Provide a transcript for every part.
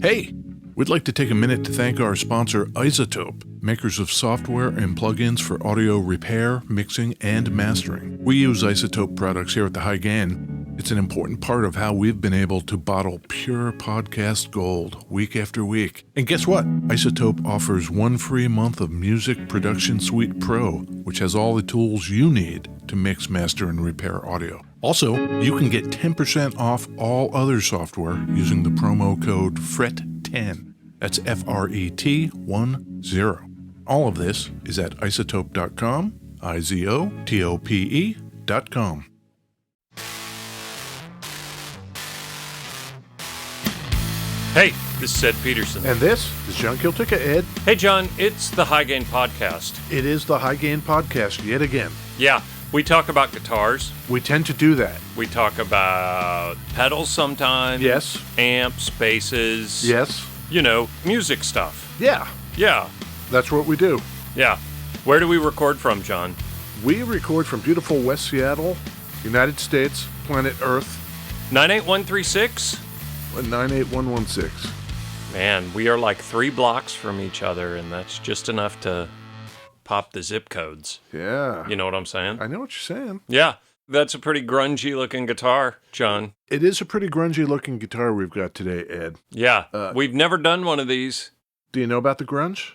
Hey, we'd like to take a minute to thank our sponsor, iZotope, makers of software and plugins for audio repair, mixing, and mastering. We use iZotope products here at the High Gain. It's an important part of how we've been able to bottle pure podcast gold week after week. And guess what? iZotope offers 1 free month of Music Production Suite Pro, which has all the tools you need to mix, master, and repair audio. Also, you can get 10% off all other software using the promo code FRET10. That's FRET10. All of this is at iZotope.com, IZOTOPE.com. Hey, this is Ed Peterson. And this is John Kiltica, Ed. Hey, John, it's the High Gain Podcast. It is the High Gain Podcast yet again. Yeah, we talk about guitars. We tend to do that. We talk about pedals sometimes. Yes. Amps, basses. Yes. You know, music stuff. Yeah. Yeah. That's what we do. Yeah. Where do we record from, John? We record from beautiful West Seattle, United States, planet Earth. 98136? 98116. Man, we are like 3 blocks from each other, and that's just enough to pop the zip codes. Yeah. You know what I'm saying? I know what you're saying. Yeah. That's a pretty grungy-looking guitar, John. It is a pretty grungy-looking guitar we've got today, Ed. Yeah. We've never done one of these. Do you know about the grunge?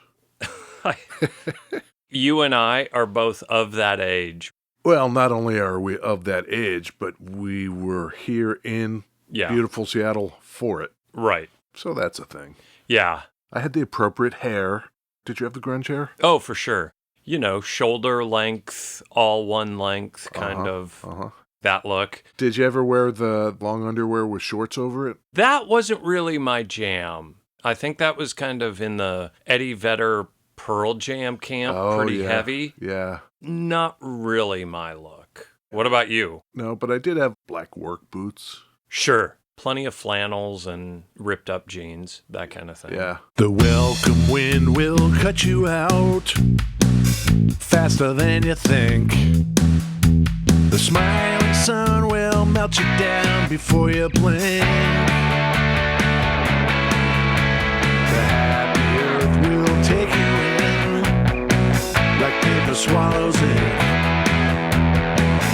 You and I are both of that age. Well, not only are we of that age, but we were here in beautiful Seattle for it. Right. So that's a thing. Yeah. I had the appropriate hair. Did you have the grunge hair? Oh, for sure. You know, shoulder length, all one length, kind of that look. Did you ever wear the long underwear with shorts over it? That wasn't really my jam. I think that was kind of in the Eddie Vedder Pearl Jam camp, pretty heavy. Yeah. Not really my look. What about you? No, but I did have black work boots. Sure. Plenty of flannels and ripped up jeans, that kind of thing. Yeah. The welcome wind will cut you out faster than you think. The smiling sun will melt you down before you blink. The happy earth will take you in like paper swallows ink.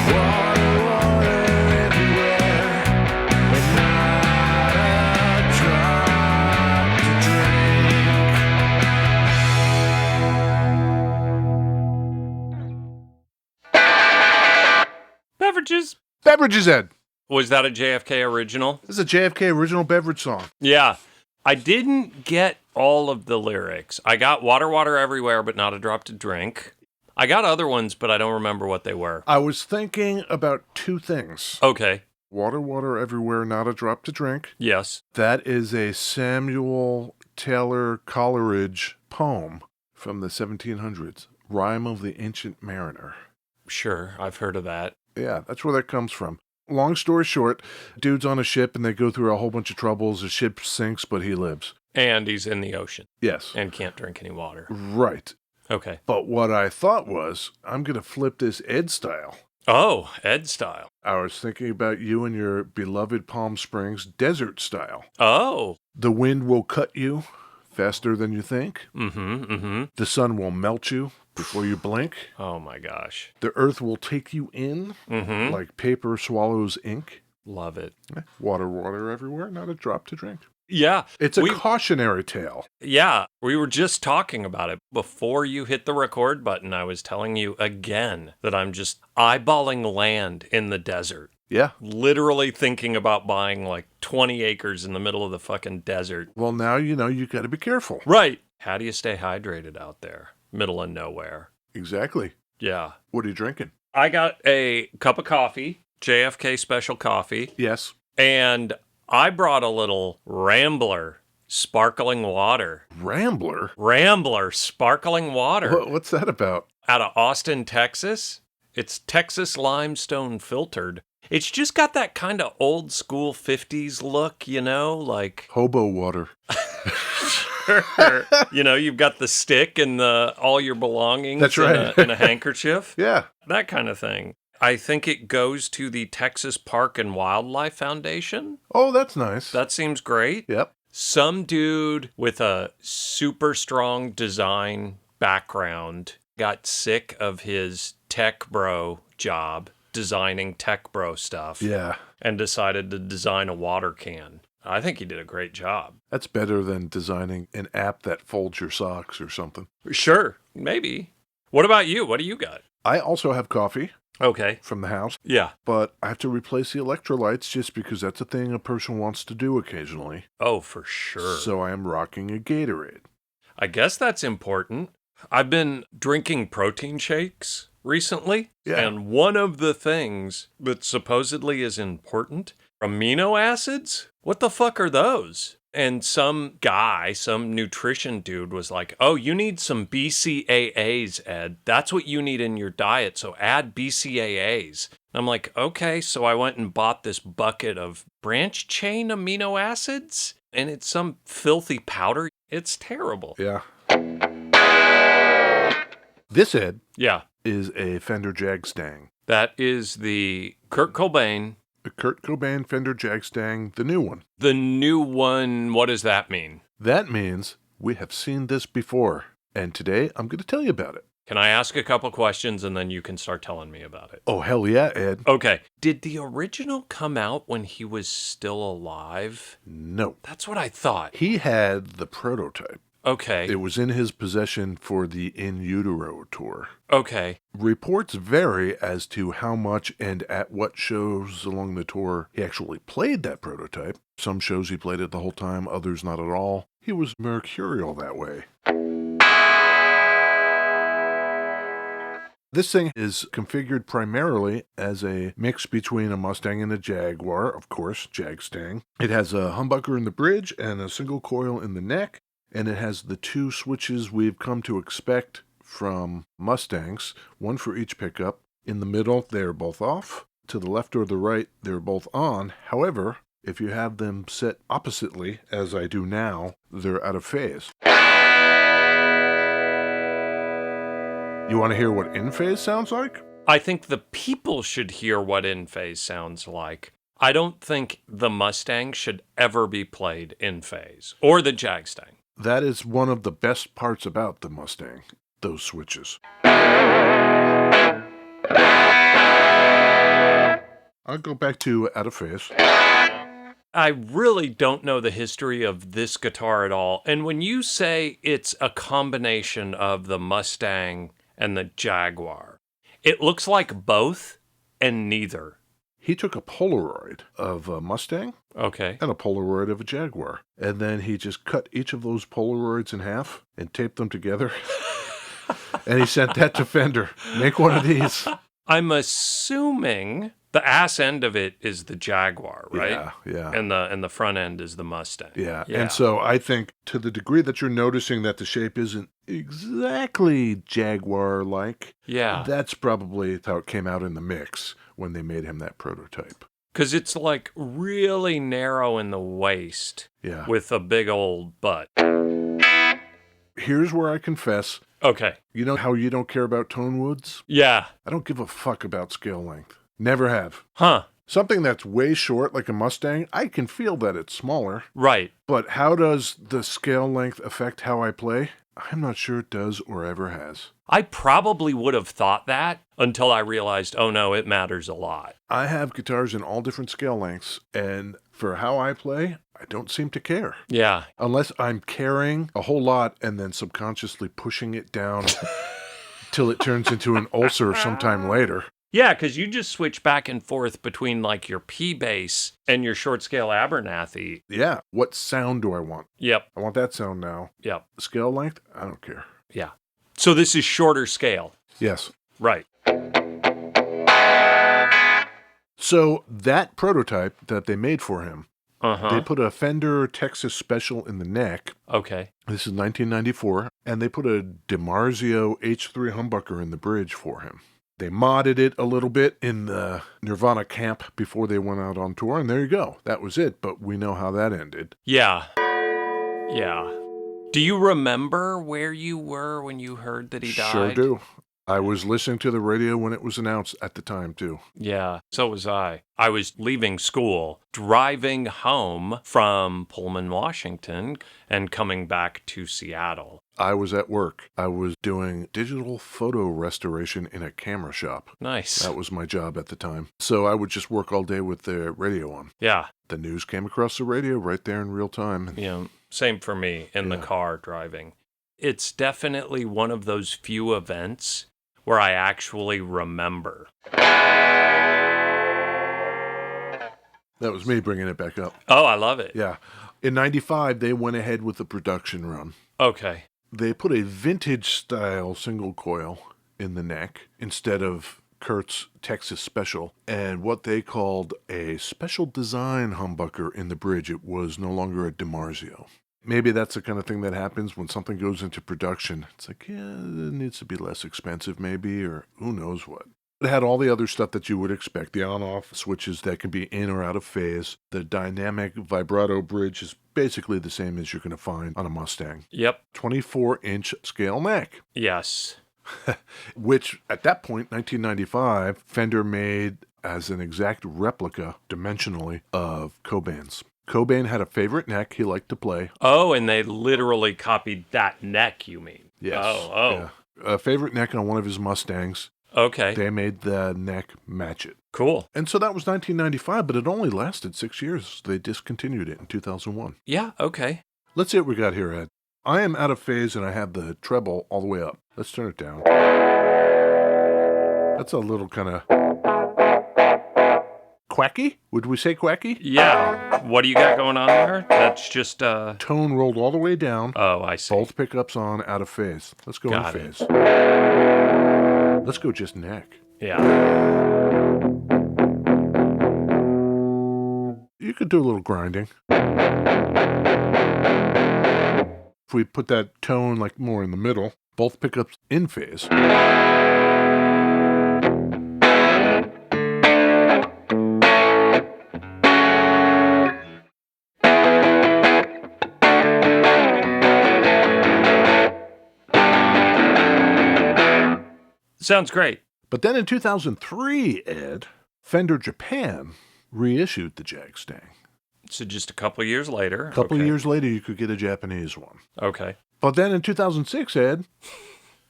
Water, water everywhere, but not a drop to drink. Beverages. Beverages, Ed. Was that a JFK original? This is a JFK original beverage song. Yeah. I didn't get all of the lyrics. I got water, water everywhere, but not a drop to drink. I got other ones, but I don't remember what they were. I was thinking about 2 things. Okay. Water, water everywhere, not a drop to drink. Yes. That is a Samuel Taylor Coleridge poem from the 1700s. Rhyme of the Ancient Mariner. Sure, I've heard of that. Yeah, that's where that comes from. Long story short, dude's on a ship and they go through a whole bunch of troubles. The ship sinks, but he lives. And he's in the ocean. Yes. And can't drink any water. Right. Okay. But what I thought was, I'm going to flip this Ed style. Oh, Ed style. I was thinking about you and your beloved Palm Springs desert style. Oh. The wind will cut you faster than you think. The sun will melt you before you blink. Oh, my gosh. The earth will take you in like paper swallows ink. Love it. Water, water everywhere, not a drop to drink. Yeah. It's a cautionary tale. Yeah. We were just talking about it. Before you hit the record button, I was telling you again that I'm just eyeballing land in the desert. Yeah. Literally thinking about buying like 20 acres in the middle of the fucking desert. Well, now you know you got to be careful. Right. How do you stay hydrated out there? Middle of nowhere. Exactly. Yeah. What are you drinking? I got a cup of coffee, JFK special coffee. Yes. And I brought a little Rambler sparkling water. Rambler? Rambler sparkling water. What's that about? Out of Austin, Texas. It's Texas limestone filtered. It's just got that kind of old school 50s look, you know, like hobo water. You know, you've got the stick and all your belongings. That's right. in a handkerchief. Yeah. That kind of thing. I think it goes to the Texas Park and Wildlife Foundation. Oh, that's nice. That seems great. Yep. Some dude with a super strong design background got sick of his tech bro job, designing tech bro stuff, Yeah. and decided to design a water can. I think he did a great job. That's better than designing an app that folds your socks or something. Sure, maybe. What about you? What do you got? I also have coffee Okay. from the house, Yeah. but I have to replace the electrolytes just because that's a thing a person wants to do occasionally. Oh, for sure. So I am rocking a Gatorade. I guess that's important. I've been drinking protein shakes recently, Yeah. and one of the things that supposedly is important, amino acids? What the fuck are those? And some guy, some nutrition dude was like, oh, you need some BCAAs, Ed. That's what you need in your diet, so add BCAAs. I'm like, okay, so I went and bought this bucket of branch chain amino acids, and it's some filthy powder. It's terrible. Yeah. This, Ed, Yeah. is a Fender Jag-Stang. That is the Kurt Cobain. The Kurt Cobain Fender Jag-Stang, the new one. The new one, what does that mean? That means we have seen this before, and today I'm going to tell you about it. Can I ask a couple questions and then you can start telling me about it? Oh, hell yeah, Ed. Okay. Did the original come out when he was still alive? No. That's what I thought. He had the prototype. Okay. It was in his possession for the In Utero tour. Okay. Reports vary as to how much and at what shows along the tour he actually played that prototype. Some shows he played it the whole time, others not at all. He was mercurial that way. This thing is configured primarily as a mix between a Mustang and a Jaguar, of course, Jag-Stang. It has a humbucker in the bridge and a single coil in the neck, and it has the two switches we've come to expect from Mustangs, one for each pickup. In the middle, they're both off. To the left or the right, they're both on. However, if you have them set oppositely, as I do now, they're out of phase. You want to hear what in phase sounds like? I think the people should hear what in phase sounds like. I don't think the Mustang should ever be played in phase, or the Jag-Stang. That is one of the best parts about the Mustang, those switches. I'll go back to out of phase. I really don't know the history of this guitar at all. And when you say it's a combination of the Mustang and the Jaguar, it looks like both and neither. He took a Polaroid of a Mustang Okay. and a Polaroid of a Jaguar. And then he just cut each of those Polaroids in half and taped them together. And he sent that to Fender. Make one of these. I'm assuming the ass end of it is the Jaguar, right? Yeah. And the front end is the Mustang. Yeah. And so I think to the degree that you're noticing that the shape isn't exactly Jaguar-like, Yeah. that's probably how it came out in the mix when they made him that prototype. Because it's like really narrow in the waist Yeah. with a big old butt. Here's where I confess, Okay. you know how you don't care about tone woods? Yeah. I don't give a fuck about scale length. Never have. Huh. Something that's way short, like a Mustang, I can feel that it's smaller. Right. But how does the scale length affect how I play? I'm not sure it does or ever has. I probably would have thought that until I realized, oh no, it matters a lot. I have guitars in all different scale lengths, and for how I play, I don't seem to care. Yeah. Unless I'm carrying a whole lot and then subconsciously pushing it down till it turns into an ulcer sometime later. Yeah, because you just switch back and forth between like your P bass and your short scale Abernathy. Yeah, what sound do I want? Yep. I want that sound now. Yep. Scale length? I don't care. Yeah. So this is shorter scale. Yes. Right. So that prototype that they made for him, Uh-huh. they put a Fender Texas Special in the neck. Okay. This is 1994. And they put a DiMarzio H3 humbucker in the bridge for him. They modded it a little bit in the Nirvana camp before they went out on tour, and there you go. That was it, but we know how that ended. Yeah. Yeah. Do you remember where you were when you heard that he died? Sure do. I was listening to the radio when it was announced at the time, too. Yeah, so was I. I was leaving school, driving home from Pullman, Washington, and coming back to Seattle. I was at work. I was doing digital photo restoration in a camera shop. Nice. That was my job at the time. So I would just work all day with the radio on. Yeah. The news came across the radio right there in real time. Yeah, same for me in the car driving. It's definitely one of those few events where I actually remember. That was me bringing it back up. Oh, I love it. Yeah. In 95, they went ahead with the production run. Okay. They put a vintage-style single coil in the neck instead of Kurt's Texas Special, and what they called a special design humbucker in the bridge. It was no longer a DiMarzio. Maybe that's the kind of thing that happens when something goes into production. It's like, yeah, it needs to be less expensive maybe, or who knows what. It had all the other stuff that you would expect, the on-off switches that can be in or out of phase. The dynamic vibrato bridge is basically the same as you're going to find on a Mustang. Yep. 24-inch scale neck. Yes. Which, at that point, 1995, Fender made as an exact replica, dimensionally, of Cobain's. Cobain had a favorite neck he liked to play. Oh, and they literally copied that neck, you mean? Yes. Oh. Yeah. A favorite neck on one of his Mustangs. Okay. They made the neck match it. Cool. And so that was 1995, but it only lasted 6 years. They discontinued it in 2001. Yeah, okay. Let's see what we got here, Ed. I am out of phase and I have the treble all the way up. Let's turn it down. That's a little kind of quacky? Would we say quacky? Yeah. What do you got going on there? That's just, Tone rolled all the way down. Oh, I see. Both pickups on, out of phase. Let's go Got in it. phase. Let's go just neck. Yeah. You could do a little grinding. If we put that tone like more in the middle, both pickups in phase. Sounds great. But then in 2003, Ed, Fender Japan reissued the Jag-Stang. So just a couple of years later. A couple of years later, you could get a Japanese one. Okay. But then in 2006, Ed,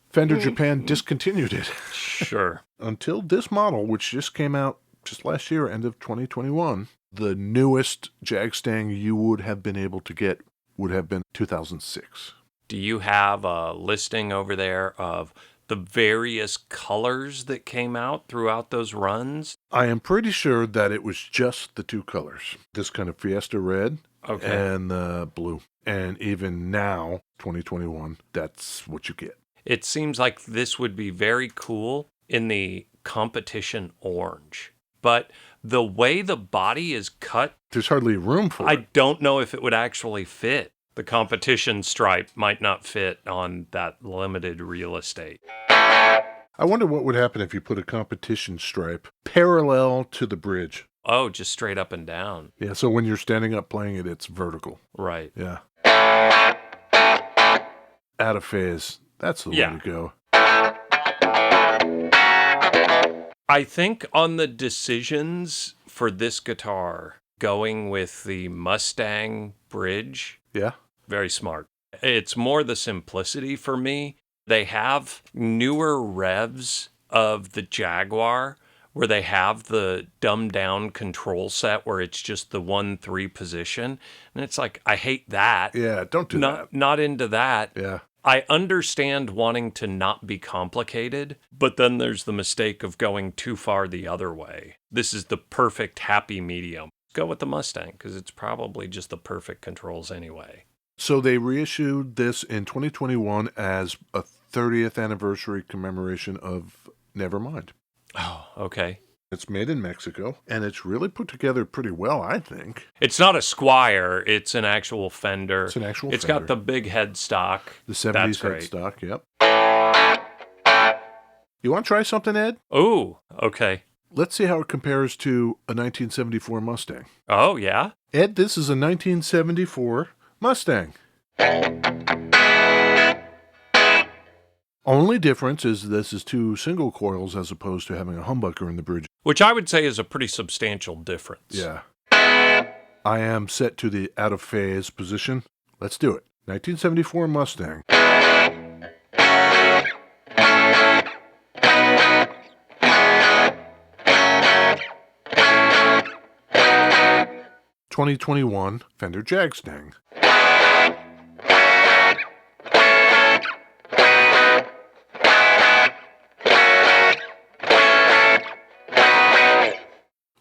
Fender Japan discontinued it. Sure. Until this model, which just came out just last year, end of 2021, the newest Jag-Stang you would have been able to get would have been 2006. Do you have a listing over there of the various colors that came out throughout those runs? I am pretty sure that it was just the two colors. This kind of Fiesta red and the blue. And even now, 2021, that's what you get. It seems like this would be very cool in the competition orange. But the way the body is cut, there's hardly room for it. I don't know if it would actually fit. The competition stripe might not fit on that limited real estate. I wonder what would happen if you put a competition stripe parallel to the bridge. Oh, just straight up and down. Yeah, so when you're standing up playing it, it's vertical. Right. Yeah. Out of phase. That's the way to go. I think on the decisions for this guitar, going with the Mustang bridge. Yeah. Very smart. It's more the simplicity for me. They have newer revs of the Jaguar where they have the dumbed down control set where it's just the 1-3 position. And it's like, I hate that. Yeah, don't do that. Not into that. Yeah. I understand wanting to not be complicated, but then there's the mistake of going too far the other way. This is the perfect happy medium. Go with the Mustang because it's probably just the perfect controls anyway. So they reissued this in 2021 as a 30th anniversary commemoration of Nevermind. Oh, okay. It's made in Mexico, and it's really put together pretty well, I think. It's not a Squire. It's an actual Fender. It's an actual It's Fender. got the big headstock. The 70s That's great. headstock, yep. You want to try something, Ed? Ooh, okay. Let's see how it compares to a 1974 Mustang. Oh, yeah? Ed, this is a 1974 Mustang. Only difference is this is 2 single coils as opposed to having a humbucker in the bridge. Which I would say is a pretty substantial difference. Yeah. I am set to the out of phase position. Let's do it. 1974 Mustang. ...2021 Fender Jag-Stang.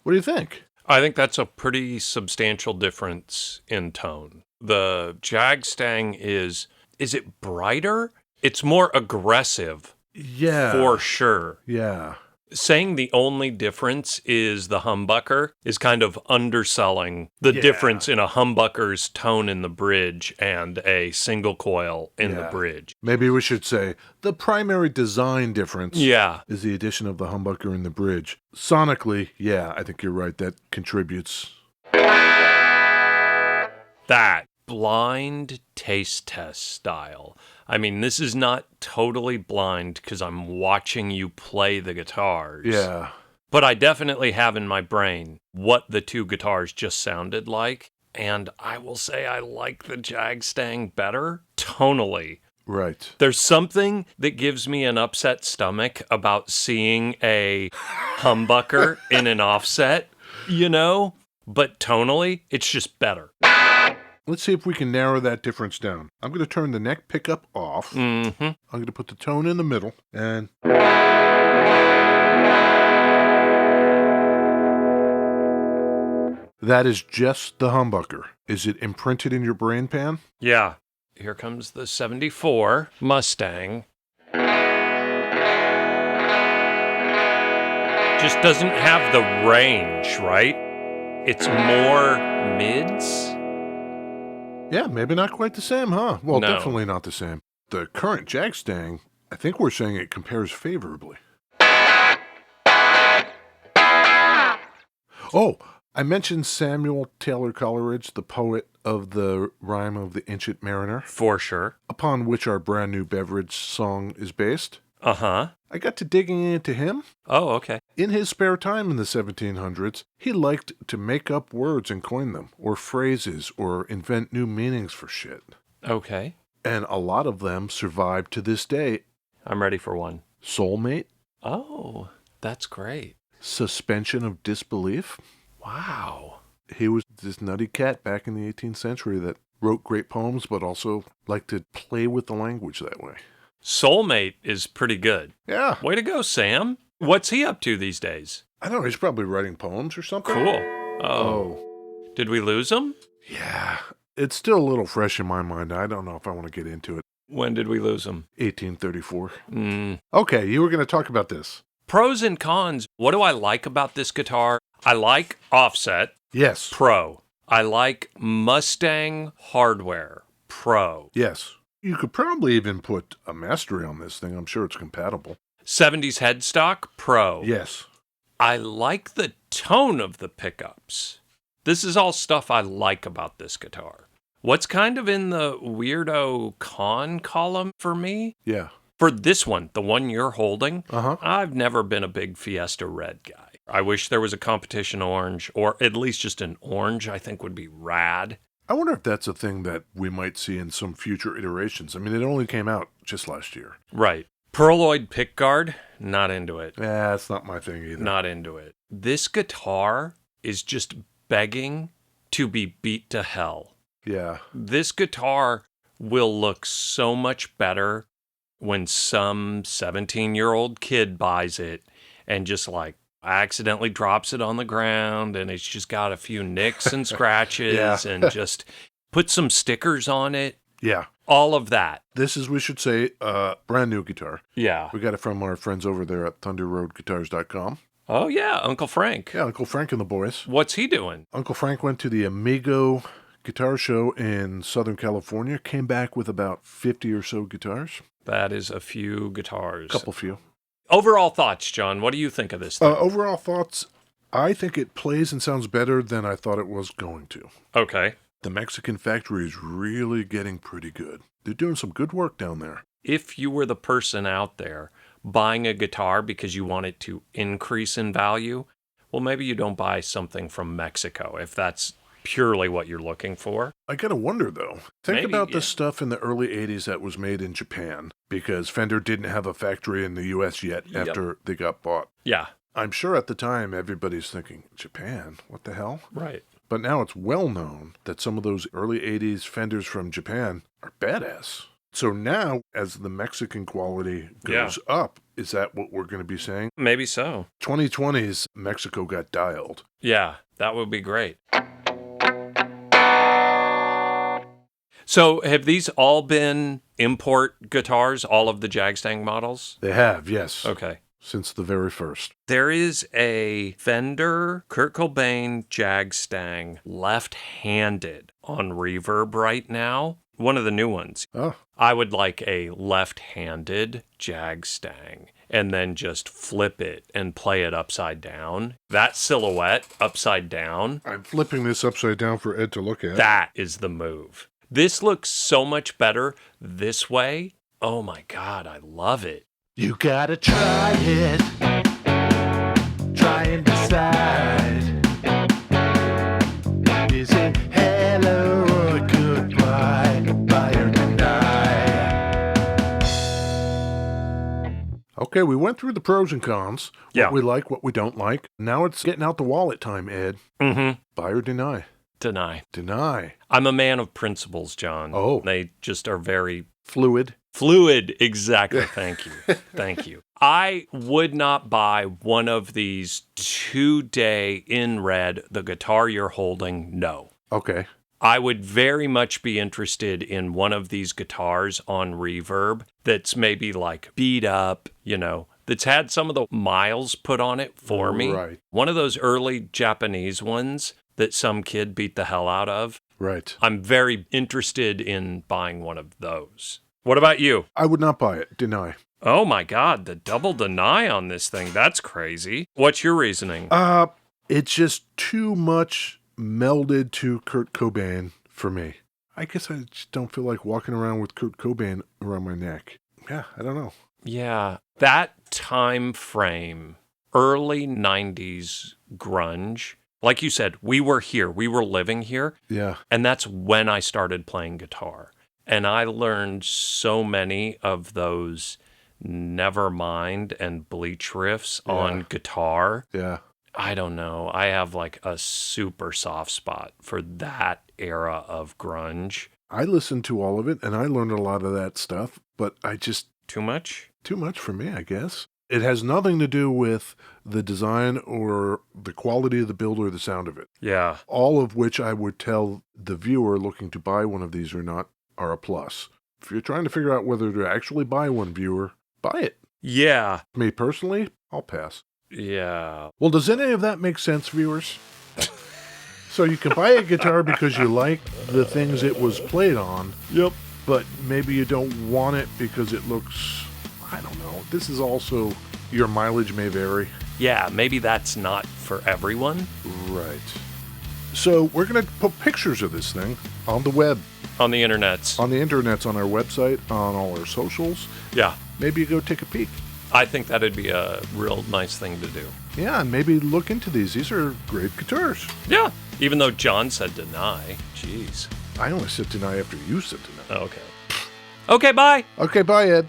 What do you think? I think that's a pretty substantial difference in tone. The Jag-Stang is it brighter? It's more aggressive. Yeah. For sure. Yeah. Saying the only difference is the humbucker is kind of underselling the difference in a humbucker's tone in the bridge and a single coil in the bridge. Maybe we should say the primary design difference is the addition of the humbucker in the bridge. Sonically, I think you're right. That contributes. That blind taste test style. I mean, this is not totally blind because I'm watching you play the guitars. Yeah. But I definitely have in my brain what the 2 guitars just sounded like. And I will say I like the Jag-Stang better tonally. Right. There's something that gives me an upset stomach about seeing a humbucker in an offset, But tonally, it's just better. Let's see if we can narrow that difference down. I'm going to turn the neck pickup off. Mm-hmm. I'm going to put the tone in the middle. And that is just the humbucker. Is it imprinted in your brain pan? Yeah. Here comes the 74 Mustang. Just doesn't have the range, right? It's more mids. Yeah, maybe not quite the same, huh? Well, No. Definitely not the same. The current Jag-Stang, I think we're saying it compares favorably. Oh, I mentioned Samuel Taylor Coleridge, the poet of the rhyme of the Ancient Mariner. For sure. Upon which our brand new beverage song is based. Uh-huh. I got to digging into him. Oh, okay. In his spare time in the 1700s, he liked to make up words and coin them, or phrases, or invent new meanings for shit. Okay. And a lot of them survive to this day. I'm ready for one. Soulmate. Oh, that's great. Suspension of disbelief. Wow. He was this nutty cat back in the 18th century that wrote great poems, but also liked to play with the language that way. Soulmate is pretty good. Yeah. Way to go, Sam. What's he up to these days? I don't know. He's probably writing poems or something. Cool. Oh. Did we lose him? Yeah. It's still a little fresh in my mind. I don't know if I want to get into it. When did we lose him? 1834. Okay, you were going to talk about this. Pros and cons. What do I like about this guitar? I like offset. Yes. Pro. I like Mustang hardware. Pro. Yes. You could probably even put a mastery on this thing. I'm sure it's compatible. 70s headstock. Pro. Yes. I like the tone of the pickups. This is all stuff I like about this guitar. What's kind of in the weirdo con column for me? Yeah. For this one, the one you're holding, Uh-huh. I've never been a big Fiesta Red guy. I wish there was a competition orange, or at least just an orange I think would be rad. I wonder if that's a thing that we might see in some future iterations. I mean, it only came out just last year. Right. Pearloid pickguard, not into it. Yeah, it's not my thing either. Not into it. This guitar is just begging to be beat to hell. Yeah. This guitar will look so much better when some 17-year-old kid buys it and just like accidentally drops it on the ground and it's just got a few nicks and scratches and just put some stickers on it. Yeah. All of that. This is, we should say, brand new guitar. Yeah. We got it from our friends over there at thunderroadguitars.com. Oh, yeah. Uncle Frank. Yeah, Uncle Frank and the boys. What's he doing? Uncle Frank went to the Amigo guitar show in Southern California, came back with about 50 or so guitars. That is a few guitars. Couple few. Overall thoughts, John. What do you think of this thing? Overall thoughts, I think it plays and sounds better than I thought it was going to. Okay. The Mexican factory is really getting pretty good. They're doing some good work down there. if you were the person out there buying a guitar because you want it to increase in value, well, maybe you don't buy something from Mexico if that's purely what you're looking for. I gotta wonder, though. Think Maybe, about yeah. the stuff in the early 80s that was made in Japan, because Fender didn't have a factory in the U.S. yet Yep. after they got bought. Yeah, I'm sure at the time everybody's thinking, Japan? What the hell? right. But now it's well known that some of those early 80s Fenders from Japan are badass. So now, as the Mexican quality goes up, is that what we're going to be saying? Maybe so. 2020's Mexico got dialed. Yeah, that would be great. So have these all been import guitars, all of the Jag-Stang models? They have, yes. Okay. Since the very first. There is a Fender Kurt Cobain Jag-Stang left-handed on Reverb right now. One of the new ones. Oh, I would like a left-handed Jag-Stang and then just flip it and play it upside down. That silhouette upside down, I'm flipping this upside down for Ed to look at. that is the move. This looks so much better this way. Oh my God, I love it. You gotta try it. Try and decide. Is it hello or goodbye? Buy or deny? Okay, we went through the pros and cons. Yeah. What we like, what we don't like. Now it's getting out the wallet time, Ed. Mm-hmm. Buy or deny? Deny. Deny. I'm a man of principles, John. Oh. They just are very Fluid. fluid. Exactly. Thank you. Thank you. I would not buy one of these today in red, the guitar you're holding. No. Okay. I would very much be interested in one of these guitars on Reverb that's maybe like beat up, that's had some of the miles put on it for me. Right. One of those early Japanese ones that some kid beat the hell out of. Right. I'm very interested in buying one of those. What about you? I would not buy it. Deny. Oh my God, the double deny on this thing. That's crazy. What's your reasoning? It's just too much melded to Kurt Cobain for me. I guess I just don't feel like walking around with Kurt Cobain around my neck. Yeah, I don't know. Yeah, that time frame, early 90s grunge, like you said, we were here, we were living here, Yeah. and that's when I started playing guitar. And I learned so many of those Nevermind and Bleach riffs on guitar. Yeah. I don't know. I have like a super soft spot for that era of grunge. I listened to all of it and I learned a lot of that stuff, but Too much? too much for me, I guess. It has nothing to do with the design or the quality of the build or the sound of it. Yeah. All of which I would tell the viewer looking to buy one of these or not are a plus. If you're trying to figure out whether to actually buy one, viewer, buy it. Yeah. Me personally, I'll pass. Yeah. Well, does any of that make sense, viewers? So you can buy a guitar because you like the things it was played on. Yep. But maybe you don't want it because it looks, I don't know. This is also, your mileage may vary. Yeah, maybe that's not for everyone. Right. So we're going to put pictures of this thing on the web, On the internets. on the internets, on our website, on all our socials. Yeah. Maybe you go take a peek. I think that'd be a real nice thing to do. Yeah, and maybe look into these. These are great guitars. Yeah. Even though John said deny. Jeez. I only said deny after you said deny. Okay. Okay, bye. Okay, bye, Ed.